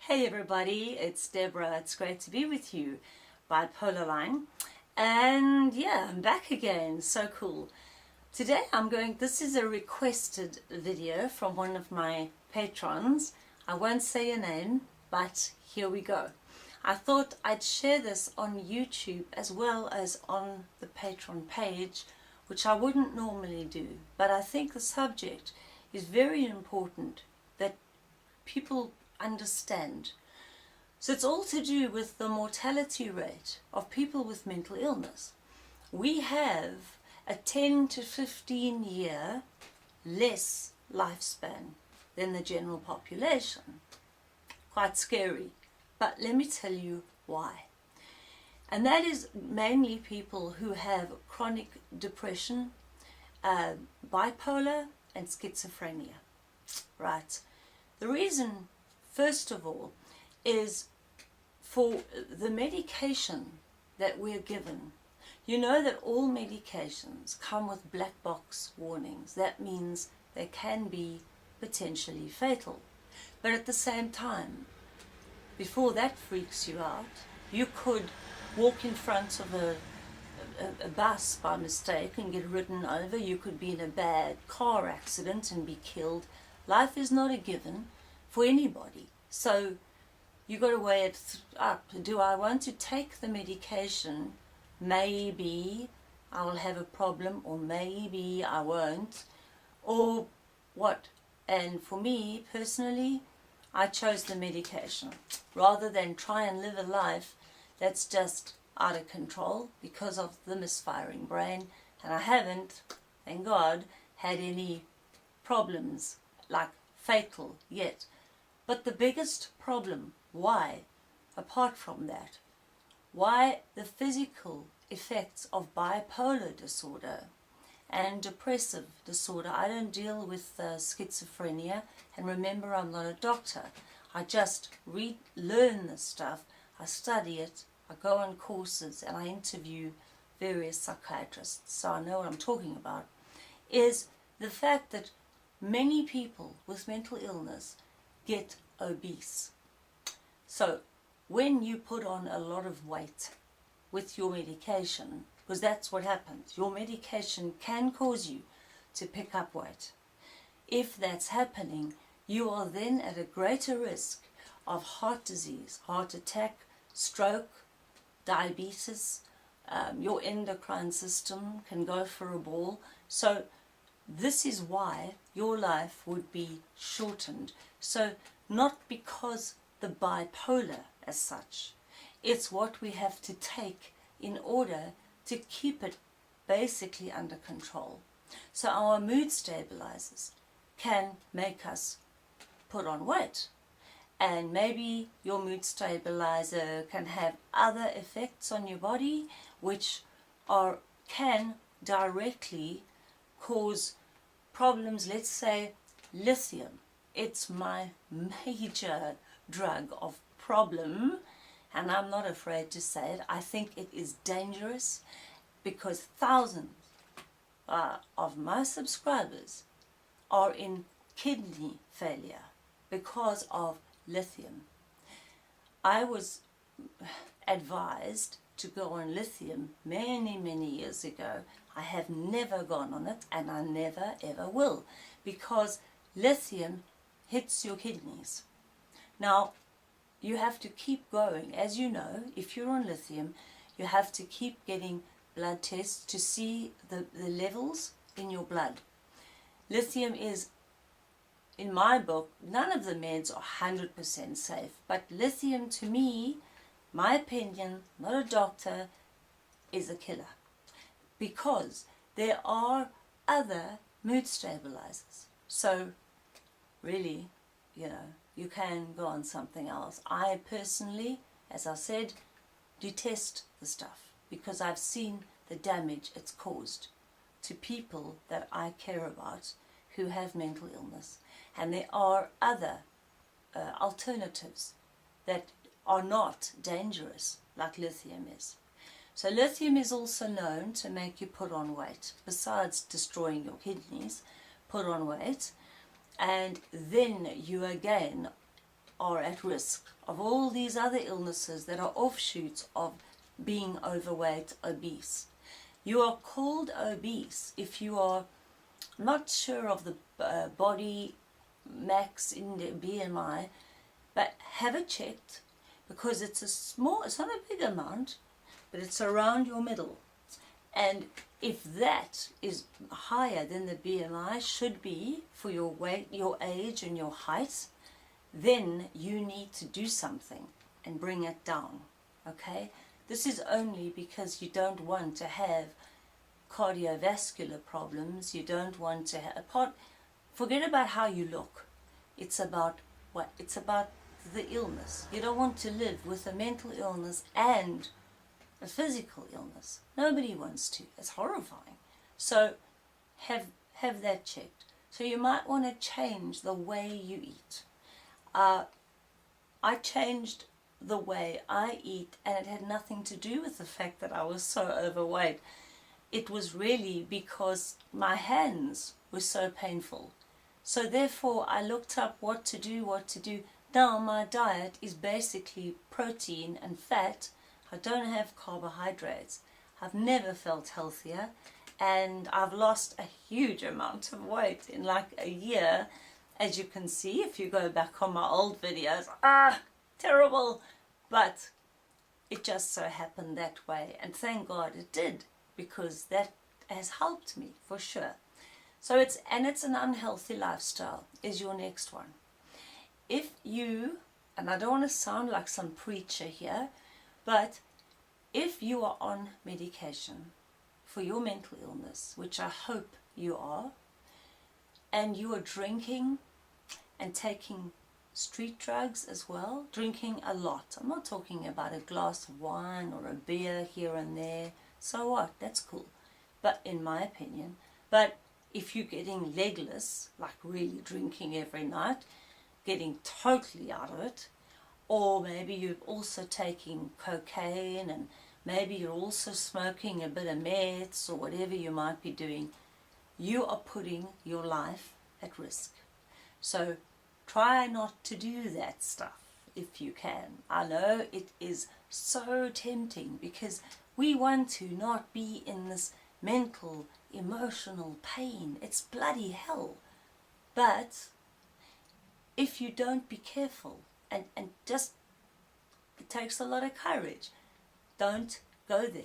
Hey everybody, it's Deborah. It's great to be with you, Bipolar Line. And yeah, I'm back again. So cool. Today this is a requested video from one of my patrons. I won't say your name, but here we go. I thought I'd share this on YouTube as well as on the Patreon page, which I wouldn't normally do. But I think the subject is very important that people understand. So it's all to do with the mortality rate of people with mental illness. We have a 10 to 15 year less lifespan than the general population. Quite scary, but let me tell you why. And that is mainly people who have chronic depression, bipolar and schizophrenia, right? The reason, first of all, is for the medication that we're given. You know that all medications come with black box warnings. That means they can be potentially fatal. But at the same time, before that freaks you out, you could walk in front of a bus by mistake and get ridden over. You could be in a bad car accident and be killed. Life is not a given for anybody. So you got to weigh it up. Do I want to take the medication? Maybe I will have a problem, or maybe I won't, or what? And for me personally, I chose the medication rather than try and live a life that's just out of control because of the misfiring brain. And I haven't, thank God, had any problems like fatal yet. But the biggest problem, why, apart from that, why the physical effects of bipolar disorder and depressive disorder. I don't deal with schizophrenia, and remember, I'm not a doctor. I just learn this stuff, I study it, I go on courses, and I interview various psychiatrists, so I know what I'm talking about, is the fact that many people with mental illness get obese. So when you put on a lot of weight with your medication, because that's what happens, your medication can cause you to pick up weight. If that's happening, you are then at a greater risk of heart disease, heart attack, stroke, diabetes. Your endocrine system can go for a ball. So this is why your life would be shortened. So not because the bipolar as such, it's what we have to take in order to keep it basically under control. So our mood stabilizers can make us put on weight, and maybe your mood stabilizer can have other effects on your body which can directly cause problems. Let's say lithium. It's my major drug of problem, and I'm not afraid to say it. I think it is dangerous because thousands of my subscribers are in kidney failure because of lithium. I was advised to go on lithium many years ago. I have never gone on it, and I never ever will, because lithium hits your kidneys. Now, you have to keep going. As you know, if you're on lithium, you have to keep getting blood tests to see the levels in your blood. Lithium is, in my book, none of the meds are 100% safe, but lithium, to me, my opinion, not a doctor, is a killer, because there are other mood stabilizers. So really, you can go on something else. I personally, as I said, detest the stuff because I've seen the damage it's caused to people that I care about who have mental illness. And there are other alternatives that are not dangerous, like lithium is. So lithium is also known to make you put on weight. Besides destroying your kidneys, put on weight. And then you again are at risk of all these other illnesses that are offshoots of being overweight, obese. You are called obese if you are not sure of the body max in the BMI, but have it checked, because it's it's not a big amount, but it's around your middle. And if that is higher than the BMI should be for your weight, your age and your height, then you need to do something and bring it down, okay? This is only because you don't want to have cardiovascular problems. You don't want to have, forget about how you look. It's about what? It's about the illness. You don't want to live with a mental illness and a physical illness. Nobody wants to. It's horrifying. So have that checked. So you might want to change the way you eat. I changed the way I eat, and it had nothing to do with the fact that I was so overweight. It was really because my hands were so painful. So therefore I looked up what to do. Now my diet is basically protein and fat. I don't have carbohydrates. I've never felt healthier, and I've lost a huge amount of weight in like a year. As you can see, if you go back on my old videos, terrible, but it just so happened that way, and thank God it did, because that has helped me for sure. So it's an unhealthy lifestyle is your next one. If you, and I don't want to sound like some preacher here, but if you are on medication for your mental illness, which I hope you are, and you are drinking and taking street drugs as well, drinking a lot. I'm not talking about a glass of wine or a beer here and there. So what? That's cool. But in my opinion, but if you're getting legless, like really drinking every night, getting totally out of it, or maybe you're also taking cocaine, and maybe you're also smoking a bit of meds or whatever you might be doing, you are putting your life at risk. So try not to do that stuff if you can. I know it is so tempting because we want to not be in this mental, emotional pain. It's bloody hell. But if you don't be careful, and just, it takes a lot of courage, don't go there,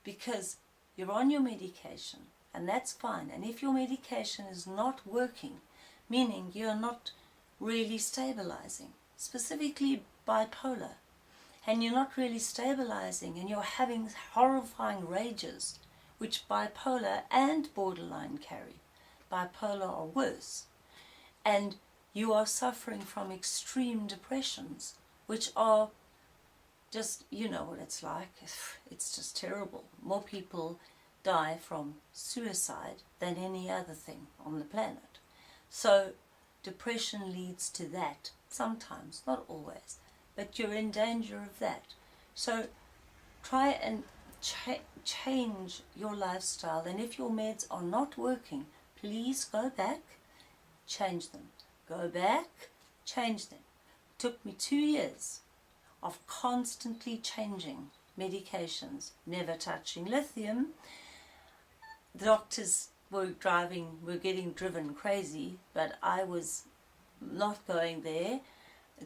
because you're on your medication, and that's fine. And if your medication is not working, meaning you're not really stabilizing, specifically bipolar, and you're not really stabilizing, and you're having horrifying rages, which bipolar and borderline carry. Bipolar are worse. And you are suffering from extreme depressions, which are just, you know what it's like. It's just terrible. More people die from suicide than any other thing on the planet. So depression leads to that sometimes, not always, but you're in danger of that. So try and change your lifestyle, and if your meds are not working, please go back, change them. Go back, change them. It took me 2 years of constantly changing medications, never touching lithium. The doctors were getting driven crazy, but I was not going there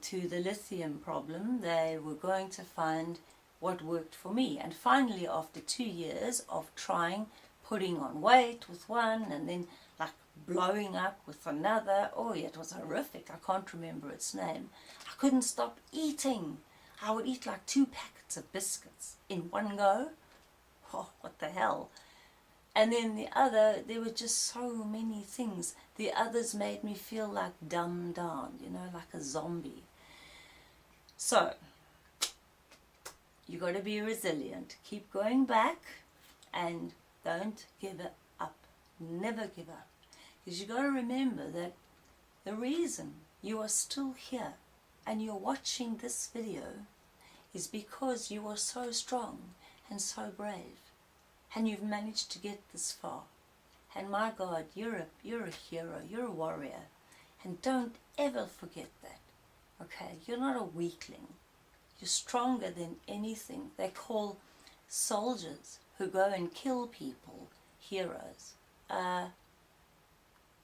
to the lithium problem. They were going to find what worked for me. And finally, after 2 years of trying, putting on weight with one, and then like blowing up with another, oh yeah, it was horrific. I can't remember its name. I couldn't stop eating. I would eat like 2 packets of biscuits in one go. Oh, what the hell. And then the other, there were just so many things. The others made me feel like dumbed down, you know, like a zombie. So you got to be resilient. Keep going back and don't give it up. Never give up. Because you got to remember that the reason you are still here and you're watching this video is because you are so strong and so brave, and you've managed to get this far. And my God, you're a hero, you're a warrior, and don't ever forget that. Okay, you're not a weakling. You're stronger than anything. They call soldiers who go and kill people heroes.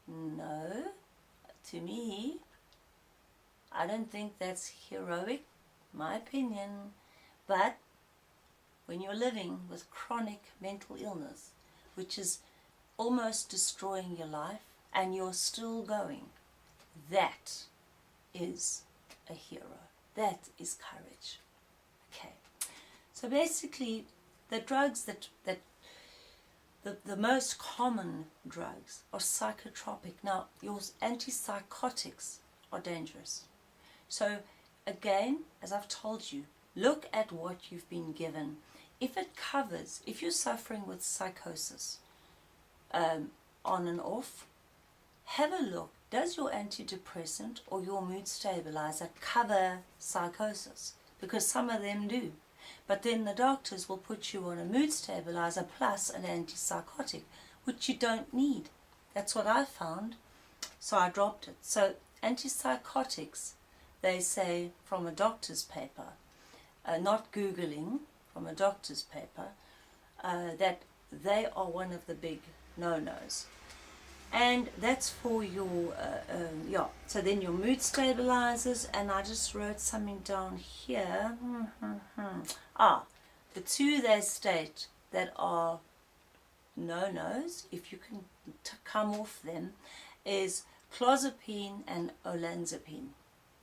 No, to me, I don't think that's heroic, my opinion. But when you're living with chronic mental illness, which is almost destroying your life, and you're still going, that is a hero. That is courage. Okay. So basically, the drugs the most common drugs are psychotropic. Now, your antipsychotics are dangerous. So again, as I've told you, look at what you've been given. If it covers, if you're suffering with psychosis on and off, have a look. Does your antidepressant or your mood stabilizer cover psychosis? Because some of them do. But then the doctors will put you on a mood stabilizer plus an antipsychotic, which you don't need. That's what I found. So I dropped it. So antipsychotics, they say from a doctor's paper, not Googling, from a doctor's paper, that they are one of the big no-nos. And that's for your, so then your mood stabilizers, and I just wrote something down here. The two they state that are no-nos, if you can come off them, is clozapine and olanzapine.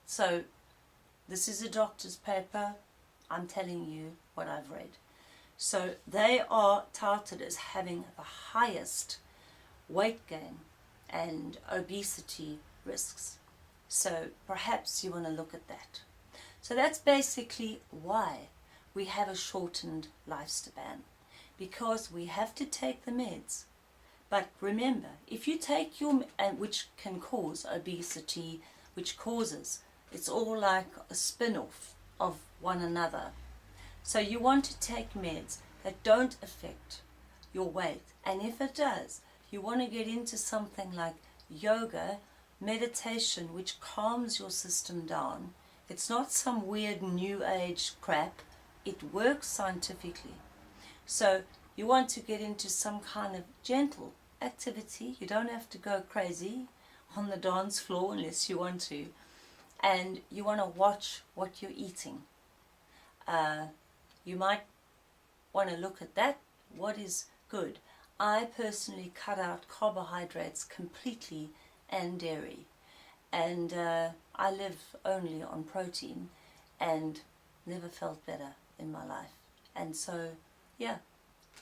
So this is a doctor's paper. I'm telling you what I've read. So they are touted as having the highest weight gain and obesity risks. So perhaps you want to look at that. So that's basically why we have a shortened lifespan, because we have to take the meds. But remember, if you take your, which can cause obesity, which causes, it's all like a spin-off of one another. So you want to take meds that don't affect your weight. And if it does, you want to get into something like yoga, meditation, which calms your system down. It's not some weird new age crap. It works scientifically. So you want to get into some kind of gentle activity. You don't have to go crazy on the dance floor unless you want to. And you want to watch what you're eating. You might want to look at that. What is good? I personally cut out carbohydrates completely and dairy. And I live only on protein and never felt better in my life. And so, yeah,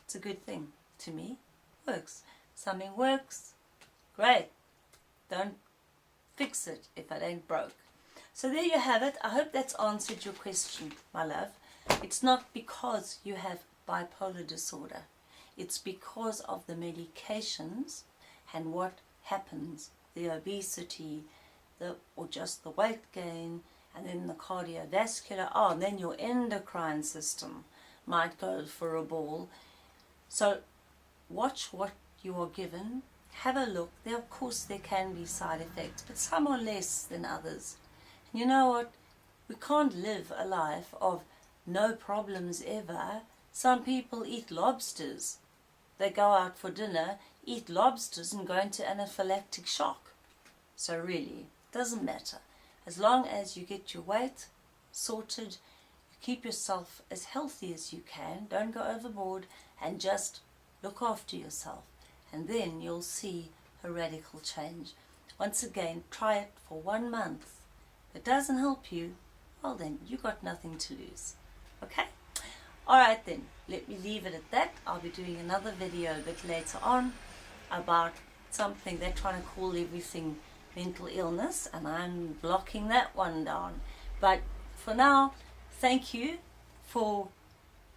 it's a good thing to me. Works. Something works, great. Don't fix it if it ain't broke. So there you have it. I hope that's answered your question, my love. It's not because you have bipolar disorder. It's because of the medications and what happens, the obesity, or just the weight gain, and then the cardiovascular, and then your endocrine system might go for a ball. So watch what you are given, have a look. There, of course, there can be side effects, but some are less than others. And you know what? We can't live a life of no problems ever. Some people eat lobsters. They go out for dinner, eat lobsters, and go into anaphylactic shock. So really, it doesn't matter. As long as you get your weight sorted, you keep yourself as healthy as you can, don't go overboard, and just look after yourself. And then you'll see a radical change. Once again, try it for 1 month. If it doesn't help you, well then, you got nothing to lose. Okay? Alright then, let me leave it at that. I'll be doing another video a bit later on about something they're trying to call everything mental illness, and I'm blocking that one down. But for now, thank you for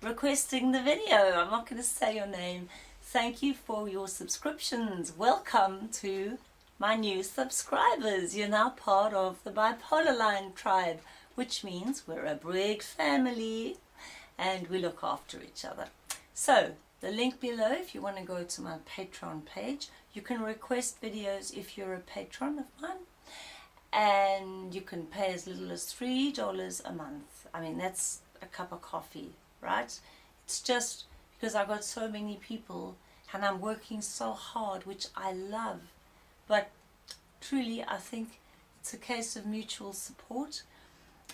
requesting the video. I'm not going to say your name. Thank you for your subscriptions. Welcome to my new subscribers. You're now part of the Bipolar Line tribe, which means we're a big family and we look after each other. So the link below, if you want to go to my Patreon page, you can request videos if you're a patron of mine. and you can pay as little as $3 a month. I mean, that's a cup of coffee, right? It's just because I've got so many people and I'm working so hard, which I love. But truly, I think it's a case of mutual support.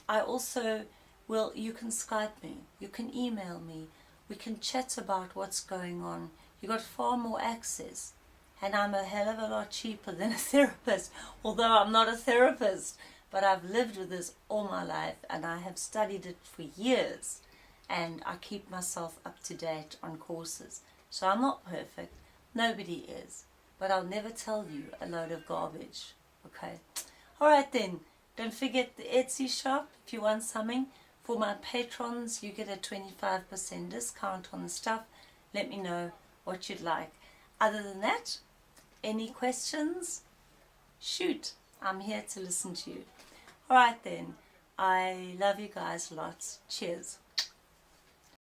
I also will, you can Skype me, you can email me, we can chat about what's going on. You got far more access. And I'm a hell of a lot cheaper than a therapist, although I'm not a therapist. But I've lived with this all my life and I have studied it for years. And I keep myself up to date on courses. So I'm not perfect. Nobody is. But I'll never tell you a load of garbage. Okay? Alright then. Don't forget the Etsy shop if you want something. For my patrons, you get a 25% discount on the stuff. Let me know what you'd like. Other than that, any questions? Shoot, I'm here to listen to you. Alright then, I love you guys lots. Cheers.